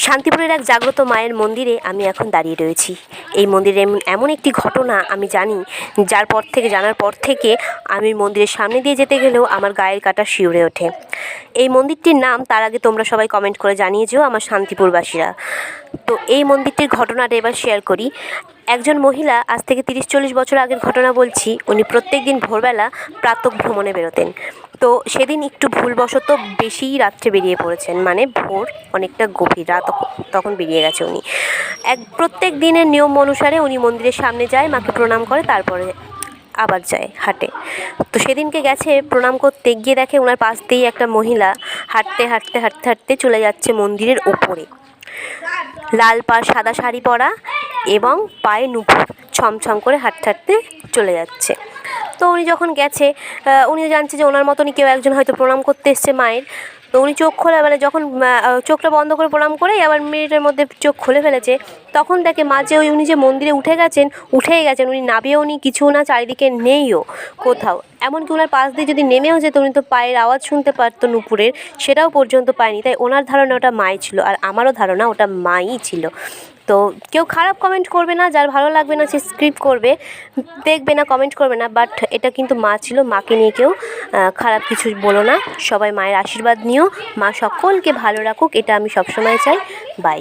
শান্তিপুরের এক জাগ্রত মায়ের মন্দিরে আমি এখন দাঁড়িয়ে রয়েছি। এই মন্দিরে এমন একটি ঘটনা আমি জানি, জানার পর থেকে আমি মন্দিরের সামনে দিয়ে যেতে গেলেও আমার গায়ের কাঁটা শিউরে ওঠে। এই মন্দিরটির নাম তার আগে তোমরা সবাই কমেন্ট করে জানিয়ে যেও আমার শান্তিপুরবাসীরা। তো এই মন্দিরটির ঘটনাটা এবার শেয়ার করি। একজন মহিলা, আজ থেকে 30-40 বছর আগের ঘটনা বলছি, উনি প্রত্যেক দিন ভোরবেলা প্রাতঃ ভ্রমণে বেরোতেন। তো সেদিন একটু ভুলবশত বেশিই রাত্রে বেরিয়ে পড়েছেন, মানে ভোর অনেকটা গভীর রাত তখন বেরিয়ে গেছে উনি। প্রত্যেক দিনের নিয়ম অনুসারে উনি মন্দিরের সামনে যায়, মাকে প্রণাম করে, তারপরে আবার যায় হাঁটে। তো সেদিনকে গেছে প্রণাম করতে গিয়ে দেখে ওনার পাশ দিয়েই একটা মহিলা হাঁটতে হাঁটতে হাঁটতে হাঁটতে চলে যাচ্ছে মন্দিরের ওপরে। লাল সাদা শাড়ি পরা এবং পায়ে নুপুর, ছমছম করে হাঁটতে হাঁটতে চলে যাচ্ছে। তো উনি যখন গেছে, উনি জানছে যে ওনার মতনই কেউ একজন হয়তো প্রণাম করতে এসছে মায়ের। তো উনি চোখ খোলা, মানে যখন চোখটা বন্ধ করে প্রণাম করেই আবার মিনিটের মধ্যে চোখ খুলে ফেলেছে, তখন দেখে মা যে উনি যে মন্দিরে উঠেই গেছেন, উনি নাবেও নি, কিছু না, চারিদিকে নেইও কোথাও। এমনকি ওনার পাশ দিয়ে যদি নেমেও যেত, উনি তো পায়ের আওয়াজ শুনতে পারতো নুপুরের, সেটাও পর্যন্ত পায়নি। তাই ওনার ধারণা ওটা মাই ছিল, আর আমারও ধারণা ওটা মাই ছিল। তো কেউ খারাপ কমেন্ট করবে না, যার ভালো লাগবে না সে স্কিপ করবে, দেখবে না, কমেন্ট করবে না। বাট এটা কিন্তু মা ছিল, মাকে নিয়ে কেউ খারাপ কিছু বলো না। সবাই মায়ের আশীর্বাদ নিও, মা সকলকে ভালো রাখুক, এটা আমি সবসময় চাই। বাই।